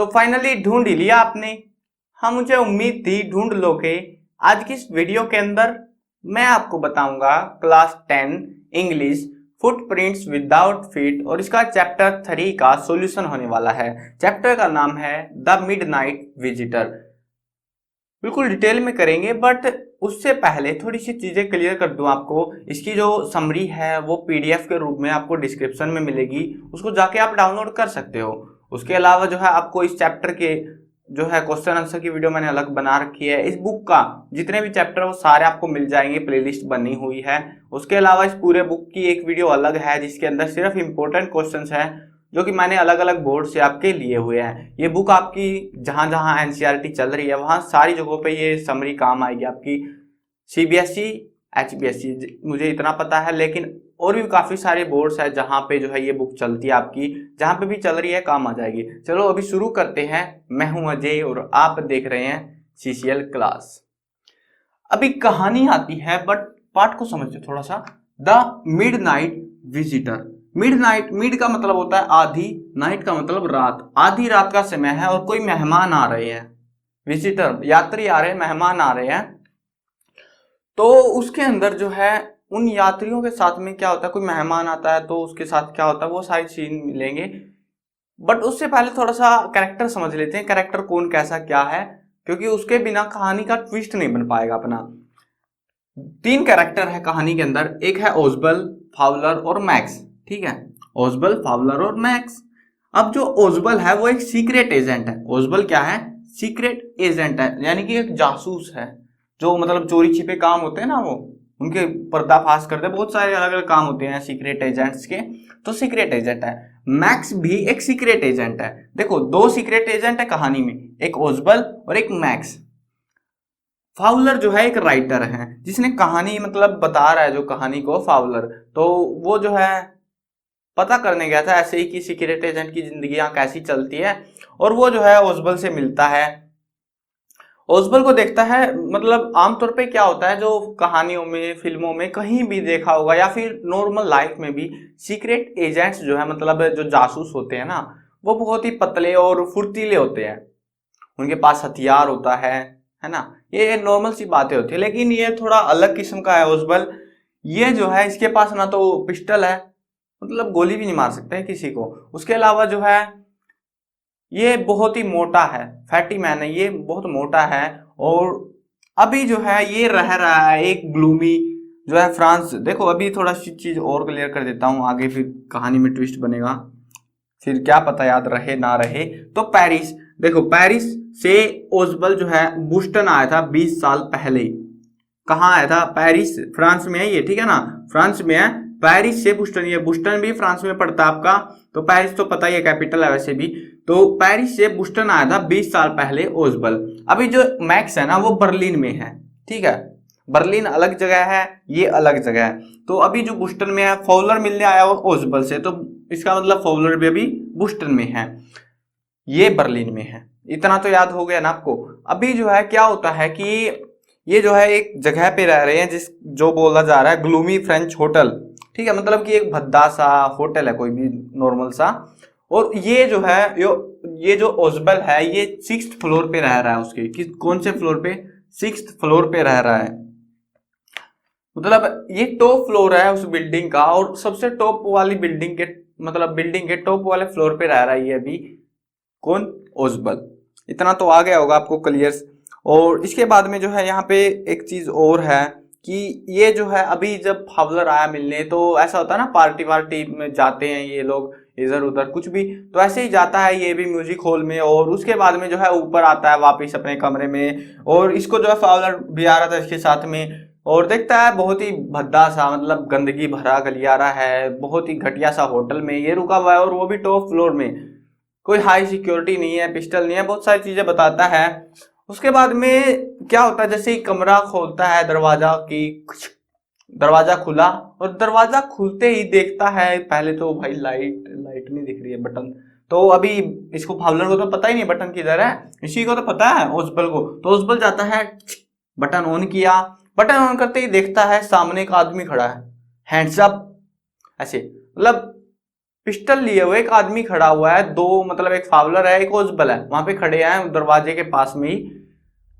तो फाइनली ढूंढ ही लिया आपने। हाँ, मुझे उम्मीद थी ढूंढ लोगे। आज की इस वीडियो के अंदर मैं आपको बताऊंगा class 10 English footprints without feet और इसका चैप्टर 3 का सॉल्यूशन होने वाला है। चैप्टर का नाम है द मिडनाइट विजिटर। बिल्कुल डिटेल में करेंगे, बट उससे पहले थोड़ी सी चीजें क्लियर कर दूं आपको। इसकी जो समरी है वो पीडीएफ के रूप में आपको डिस्क्रिप्शन में मिलेगी, उसको जाके आप डाउनलोड कर सकते हो। उसके अलावा जो है आपको इस चैप्टर के जो है क्वेश्चन आंसर की वीडियो मैंने अलग बना रखी है। इस बुक का जितने भी चैप्टर वो सारे आपको मिल जाएंगे, प्लेलिस्ट बनी हुई है। उसके अलावा इस पूरे बुक की एक वीडियो अलग है जिसके अंदर सिर्फ इंपॉर्टेंट क्वेश्चंस हैं जो कि मैंने अलग अलग बोर्ड से आपके लिए हुए हैं। ये बुक आपकी जहां जहां एनसीईआरटी चल रही है वहां सारी जगहों पे ये समरी काम आएगी आपकी। सीबीएसई, एचबीएसई मुझे इतना पता है, लेकिन और भी काफी सारे बोर्ड्स है जहां पे जो है ये बुक चलती है आपकी, जहां पे भी चल रही है काम आ जाएगी। चलो अभी शुरू करते हैं। मैं हूं अजय और आप देख रहे हैं सीसीएल क्लास। अभी कहानी आती है, बट पार्ट को समझते थोड़ा सा। The midnight visitor. Midnight, mid का मतलब होता है आधी, नाइट का मतलब रात। आधी रात का समय है और कोई मेहमान आ रहे हैं। विजिटर यात्री आ रहे हैं, मेहमान आ रहे हैं। तो उसके अंदर जो है उन यात्रियों के साथ में क्या होता है, कोई मेहमान आता है तो उसके साथ क्या होता है वो सारी सीन मिलेंगे। बट उससे पहले थोड़ा सा कैरेक्टर समझ लेते हैं, कैरेक्टर कौन कैसा क्या है, क्योंकि उसके बिना कहानी का ट्विस्ट नहीं बन पाएगा अपना। 3 कैरेक्टर है कहानी के अंदर, एक है ओजबल, फाउलर और मैक्स। ठीक है, ओजबल, फाउलर और मैक्स। अब जो ओजबल है वो एक सीक्रेट एजेंट है। ओजबल क्या है? सीक्रेट एजेंट है, यानी कि एक जासूस है। जो मतलब चोरी छिपे काम होते हैं ना, वो उनके पर्दाफाश करते हैं। बहुत सारे अलग अलग काम होते हैं सीक्रेट एजेंट्स के, तो सीक्रेट एजेंट है। मैक्स भी एक सीक्रेट एजेंट है। देखो 2 सीक्रेट एजेंट है कहानी में, एक ओजबल और एक मैक्स। फाउलर जो है एक राइटर है जिसने कहानी मतलब बता रहा है जो कहानी को, फाउलर। तो वो जो है पता करने गया था ऐसे ही कि सीक्रेट एजेंट की जिंदगी यहाँ कैसी चलती है, और वो जो है ओजबल से मिलता है, ओजबल को देखता है। मतलब आमतौर पे क्या होता है, जो कहानियों में, फिल्मों में कहीं भी देखा होगा या फिर नॉर्मल लाइफ में भी, सीक्रेट एजेंट्स जो है मतलब जो जासूस होते हैं ना, वो बहुत ही पतले और फुर्तीले होते हैं। उनके पास हथियार होता है ना। ये नॉर्मल सी बातें होती है, लेकिन ये थोड़ा अलग किस्म का है ओजबल। ये जो है इसके पास ना तो पिस्टल है, मतलब गोली भी नहीं मार सकता है किसी को। उसके अलावा जो है ये बहुत ही मोटा है, फैटी मैन है, ये बहुत मोटा है। और अभी जो है ये रह रहा है एक ग्लूमी जो है फ्रांस। देखो अभी थोड़ा सी चीज और क्लियर कर देता हूँ, आगे फिर कहानी में ट्विस्ट बनेगा, फिर क्या पता याद रहे ना रहे। तो पेरिस, देखो पेरिस से ओजबल जो है बूस्टन आया था 20 साल पहले। कहाँ आया था? पेरिस, फ्रांस में है ये, ठीक है ना, फ्रांस में है। पेरिस से बूस्टन, ये बूस्टन भी फ्रांस में पड़ता है आपका, तो पेरिस तो पता ही है कैपिटल है वैसे भी। तो पेरिस से बूस्टन आया था 20 साल पहले ओजबल। अभी जो मैक्स है ना वो बर्लिन में है, ठीक है। बर्लिन अलग जगह है, ये अलग जगह है। तो अभी जो बूस्टन में है, फॉउलर मिलने आया वो ओजबल से, तो इसका मतलब फॉउलर भी अभी बूस्टन में है, ये बर्लिन में है। इतना तो याद हो गया ना आपको। अभी जो है क्या होता है कि ये जो है एक जगह पे रह रहे हैं जिस जो बोला जा रहा है ग्लूमी फ्रेंच होटल, ठीक है, मतलब कि एक भद्दा सा होटल है कोई भी नॉर्मल सा। और ये जो है ये जो ओजबल है ये 6th फ्लोर पे रह रहा है उसके। कौन से फ्लोर पे? 6th फ्लोर पे रह रहा है। मतलब ये टॉप फ्लोर है उस बिल्डिंग का, और सबसे टॉप वाली बिल्डिंग के मतलब बिल्डिंग के टॉप वाले फ्लोर पे रह रहा है ये अभी। कौन? ओजबल। इतना तो आ गया होगा आपको क्लियर। और इसके बाद में जो है यहाँ पे एक चीज और है कि ये जो है अभी जब फावलर आया मिलने, तो ऐसा होता है ना पार्टी वार्टी में जाते हैं ये लोग इधर उधर कुछ भी, तो ऐसे ही जाता है ये भी म्यूजिक हॉल में। और उसके बाद में जो है ऊपर आता है वापिस अपने कमरे में, और इसको जो है फावलर भी आ रहा था इसके साथ में, और देखता है बहुत ही भद्दा सा मतलब गंदगी भरा गलियारा है, बहुत ही घटिया सा होटल में ये रुका हुआ है, और वो भी टॉप फ्लोर में। कोई हाई सिक्योरिटी नहीं है, पिस्टल नहीं है, बहुत सारी चीजें बताता है। उसके बाद में क्या होता है, जैसे ही कमरा खोलता है दरवाजा की, दरवाजा खुला, और दरवाजा खुलते ही देखता है पहले तो भाई लाइट लाइट नहीं दिख रही है, बटन। तो अभी इसको फावलर को तो पता ही नहीं बटन किधर है, इसी को तो पता है ओजबल को। तो ओजबल जाता है, बटन ऑन किया, बटन ऑन करते ही देखता है सामने एक आदमी खड़ा है, हैंड्स अप ऐसे, मतलब पिस्टल लिए हुए एक आदमी खड़ा हुआ है, दो मतलब एक फावलर है एक ओजबल है, वहां पे खड़े हैं दरवाजे के पास में ही।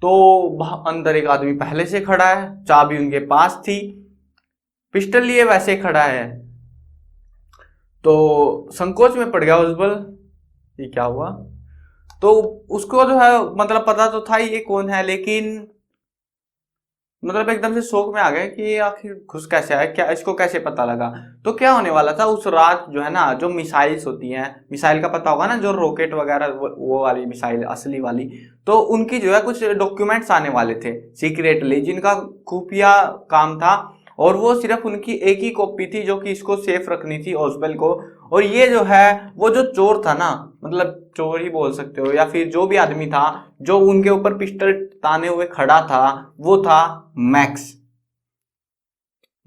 तो अंदर एक आदमी पहले से खड़ा है, चाबी उनके पास थी, पिस्टल लिए वैसे खड़ा है। तो संकोच में पड़ गया ओजबल, ये क्या हुआ। तो उसको जो है मतलब पता तो था ये कौन है, लेकिन मतलब एकदम से शौक में आ गए कि आखिर घुस कैसे आया, क्या इसको कैसे पता लगा। तो क्या होने वाला था उस रात जो है ना, जो मिसाइल्स होती हैं, मिसाइल का पता होगा ना, जो रॉकेट वगैरह वो वाली मिसाइल असली वाली, तो उनकी जो है कुछ डॉक्यूमेंट्स आने वाले थे सीक्रेटली, जिनका खुफिया काम था। और वो सिर्फ उनकी एक ही कॉपी थी जो कि इसको सेफ रखनी थी ओसबेल को। और ये जो है वो जो चोर था ना, मतलब चोर ही बोल सकते हो, या फिर जो भी आदमी था जो उनके ऊपर पिस्टल ताने हुए खड़ा था, वो था मैक्स।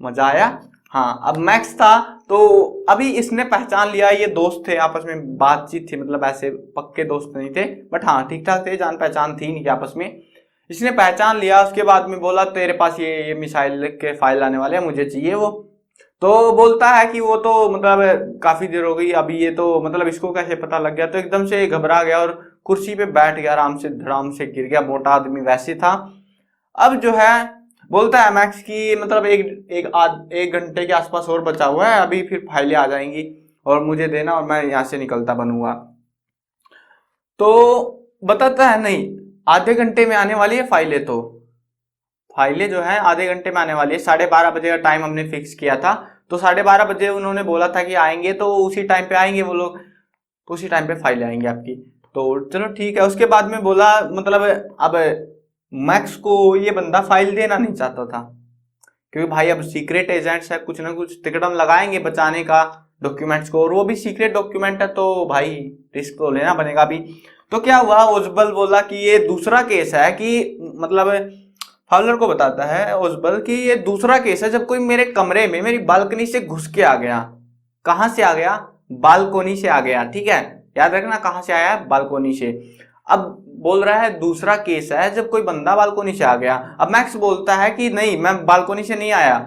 मजा आया। हाँ, अब मैक्स था। तो अभी इसने पहचान लिया, ये दोस्त थे आपस में, बातचीत थी, मतलब ऐसे पक्के दोस्त नहीं थे बट हाँ ठीक ठाक थे, जान पहचान थी इनकी आपस में। इसने पहचान लिया, उसके बाद में बोला तेरे पास ये मिसाइल के फाइल आने वाले हैं, मुझे चाहिए वो। तो बोलता है कि वो तो मतलब काफी देर हो गई, अभी ये तो मतलब इसको कैसे पता लग गया। तो एकदम से घबरा गया और कुर्सी पे बैठ गया, आराम से धड़ाम से गिर गया, मोटा आदमी वैसे था। अब जो है बोलता है मैक्स की मतलब एक घंटे के आसपास और बचा हुआ है, अभी फिर फाइलें आ जाएंगी और मुझे देना और मैं यहाँ से निकलता बनूंगा। तो बताता है नहीं, आधे घंटे में आने वाली है फाइलें। तो फाइलें जो है आधे घंटे में आने वाली है, 12:30 बजे का टाइम हमने फिक्स किया था। तो 12:30 बजे उन्होंने बोला था कि आएंगे, तो उसी टाइम पे आएंगे वो लोग, तो उसी टाइम पे फाइलें आएंगी आपकी। तो चलो ठीक है। उसके बाद में बोला मतलब अब मैक्स को ये बंदा फाइल देना नहीं चाहता था, क्योंकि भाई अब सीक्रेट एजेंट्स है, कुछ ना कुछ तिकड़म लगाएंगे बचाने का डॉक्यूमेंट्स को, और वो भी सीक्रेट डॉक्यूमेंट है, तो भाई रिस्क तो लेना बनेगा अभी। तो क्या हुआ, ओजबल बोला कि ये दूसरा केस है, कि मतलब फाउलर को बताता है ओजबल कि ये दूसरा केस है जब कोई मेरे कमरे में मेरी बालकनी से घुस के आ गया। कहां से आ गया? बालकोनी से आ गया, ठीक है, याद रखना कहां से आया है, बालकोनी से। अब बोल रहा है दूसरा केस है जब कोई बंदा बालकोनी से आ गया। अब मैक्स बोलता है कि नहीं, मैं बालकोनी से नहीं आया,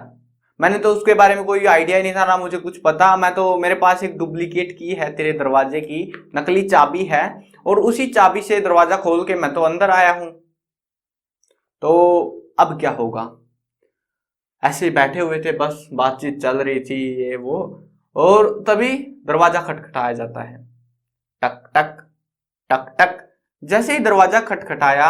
मैंने तो उसके बारे में कोई आइडिया ही नहीं था ना मुझे कुछ पता, मैं तो मेरे पास एक डुप्लीकेट की है तेरे दरवाजे की, नकली चाबी है, और उसी चाबी से दरवाजा खोल के मैं तो अंदर आया हूं। तो अब क्या होगा, ऐसे ही बैठे हुए थे, बस बातचीत चल रही थी ये वो, और तभी दरवाजा खटखटाया जाता है, टक टक टक टक। जैसे ही दरवाजा खटखटाया,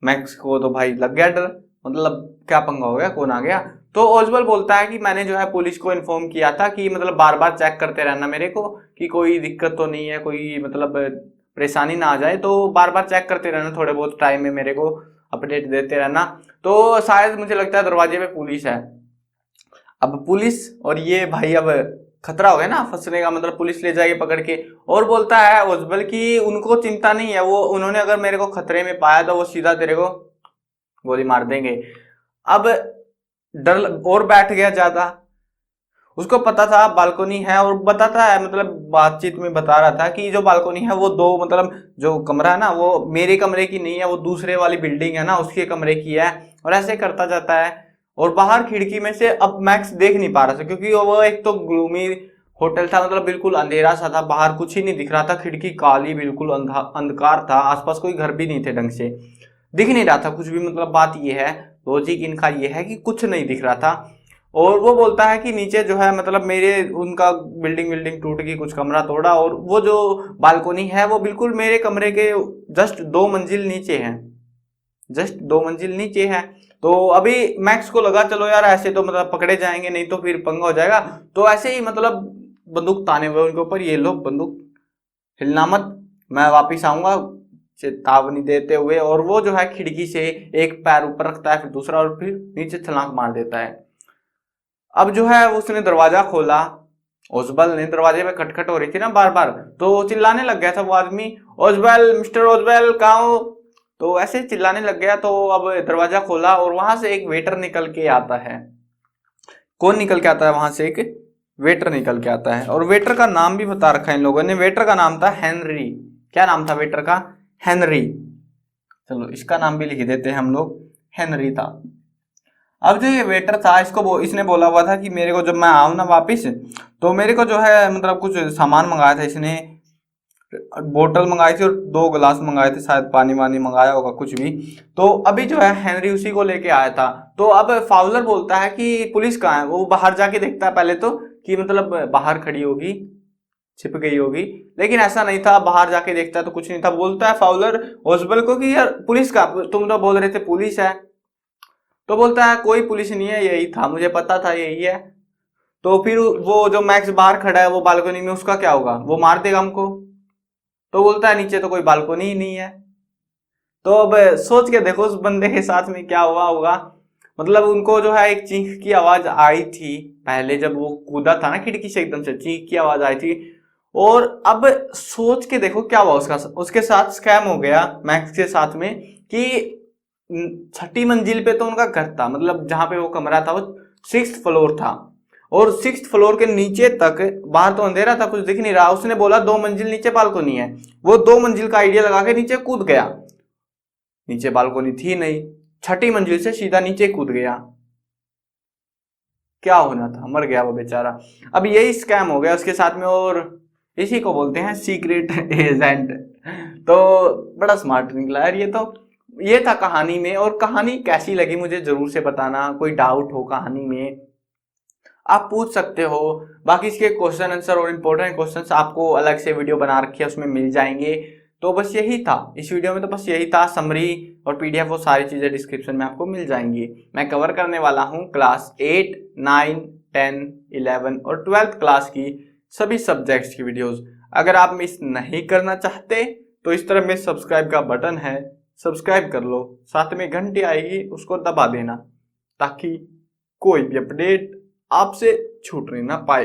मैक्स को तो भाई लग गया डर, मतलब क्या पंगा हो गया, कौन आ गया। तो ओजबल बोलता है कि मैंने जो है पुलिस को इन्फॉर्म किया था कि मतलब बार बार चेक करते रहना मेरे को, कि कोई दिक्कत तो नहीं है, कोई मतलब परेशानी ना आ जाए, तो बार बार चेक करते रहना, थोड़े बहुत टाइम में मेरे को अपडेट देते रहना। तो शायद मुझे लगता है दरवाजे पे पुलिस है। अब पुलिस और ये भाई अब खतरा हो गया ना फंसने का, मतलब पुलिस ले जाएगी पकड़ के। और बोलता है ओजबल कि उनको चिंता नहीं है, वो उन्होंने अगर मेरे को खतरे में पाया तो वो सीधा तेरे को गोली मार देंगे। अब डर और बैठ गया ज्यादा, उसको पता था बालकोनी है, और बताता है मतलब बातचीत में बता रहा था कि जो बालकोनी है वो दो, मतलब जो कमरा है ना वो मेरे कमरे की नहीं है, वो दूसरे वाली बिल्डिंग है ना उसके कमरे की है, और ऐसे करता जाता है। और बाहर खिड़की में से अब मैक्स देख नहीं पा रहा था, क्योंकि वो एक तो ग्लूमी होटल था, मतलब बिल्कुल अंधेरा सा था, बाहर कुछ ही नहीं दिख रहा था, खिड़की काली बिल्कुल अंधकार था, आसपास कोई घर भी नहीं थे, ढंग से दिख नहीं रहा था कुछ भी। मतलब बात ये है, लॉजिक इनका ये है कि कुछ नहीं दिख रहा था। और वो बोलता है कि नीचे जो है मतलब मेरे उनका बिल्डिंग बिल्डिंग टूट गई, कुछ कमरा तोड़ा, और वो जो बालकोनी है वो बिल्कुल मेरे कमरे के जस्ट 2 मंजिल नीचे है, जस्ट 2 मंजिल नीचे है। तो अभी मैक्स को लगा चलो यार ऐसे तो मतलब पकड़े जाएंगे, नहीं तो फिर पंगा हो जाएगा। तो ऐसे ही मतलब बंदूक ताने हुए उनके ऊपर, ये लो बंदूक, हिलना मत, मैं वापिस आऊंगा, चेतावनी देते हुए। और वो जो है खिड़की से एक पैर ऊपर रखता है, फिर दूसरा, और फिर नीचे छलांग मार देता है। अब जो है उसने दरवाजा खोला, ओजबल ने, दरवाजे पे खटखट हो रही थी ना बार बार, तो चिल्लाने लग गया था वो आदमी, ओजबल, मिस्टर ओजबल कहाँ हो। तो ऐसे चिल्लाने लग गया। तो अब दरवाजा खोला और वहां से एक वेटर निकल के आता है। कौन निकल के आता है वहां से? एक वेटर निकल के आता है, और वेटर का नाम भी बता रखा है इन लोगों ने, वेटर का नाम था हेनरी। क्या नाम था वेटर का? हेनरी। चलो इसका नाम भी लिख देते हैं हम लोग, हेनरी था। अब जो ये वेटर था इसने बोला हुआ था कि मेरे को जब मैं आऊँ ना वापिस, तो मेरे को जो है मतलब कुछ सामान मंगाया था इसने, बोतल मंगाई थी और 2 गिलास मंगाए थे, शायद पानी वानी मंगाया होगा कुछ भी। तो अभी जो है हेनरी उसी को लेके आया था। तो अब फाउलर बोलता है कि पुलिस कहाँ है। वो बाहर जाके देखता है पहले तो कि मतलब बाहर खड़ी होगी, छिप गई होगी, लेकिन ऐसा नहीं था। बाहर जाके देखता है तो कुछ नहीं था। बोलता है फाउलर ओसबल को कि यार पुलिस का, तुम तो बोल रहे थे पुलिस है। तो बोलता है कोई पुलिस नहीं है, यही था, मुझे पता था यही है। तो फिर वो जो मैक्स बाहर खड़ा है वो बालकनी में, उसका क्या होगा, वो मार देगा हमको। तो बोलता है नीचे तो कोई बालकनी ही नहीं है। तो अब सोच के देखो उस बंदे के साथ में क्या हुआ होगा। मतलब उनको जो है एक चीख की आवाज आई थी पहले, जब वो कूदा था ना खिड़की से, एकदम से चीख की आवाज आई थी। और अब सोच के देखो क्या हुआ उसके साथ स्कैम हो गया मैक्स के साथ में कि 6ठी मंजिल पे तो उनका घर था, मतलब जहां पे वो कमरा था वो 6th फ्लोर था। और 6th फ्लोर के नीचे तक, बाहर तो अंधेरा था, कुछ दिख नहीं रहा। उसने बोला 2 मंजिल नीचे बालकनी है। वो 2 मंजिल का आइडिया लगा के नीचे कूद गया। नीचे बालकनी थी नहीं, 6ठी मंजिल से सीधा नीचे कूद गया। क्या होना था, मर गया वो बेचारा। अब यही स्कैम हो गया उसके साथ में, और इसी को बोलते हैं सीक्रेट एजेंट। तो बड़ा स्मार्ट निकला यार ये तो। ये था कहानी में। और कहानी कैसी लगी मुझे जरूर से बताना। कोई डाउट हो कहानी में आप पूछ सकते हो। बाकी इसके क्वेश्चन आंसर और इम्पोर्टेंट क्वेश्चंस आपको अलग से वीडियो बना रखी है, उसमें मिल जाएंगे। तो बस यही था इस वीडियो में, तो बस यही था समरी और पीडीएफ, वो सारी चीजें डिस्क्रिप्शन में आपको मिल जाएंगी। मैं कवर करने वाला हूँ क्लास 8, 9, 10, 11 और 12th क्लास की सभी सब्जेक्ट्स की वीडियोस। अगर आप मिस नहीं करना चाहते तो इस तरह में सब्सक्राइब का बटन है, सब्सक्राइब कर लो, साथ में घंटी आएगी उसको दबा देना, ताकि कोई भी अपडेट आपसे छूटने ना पाए।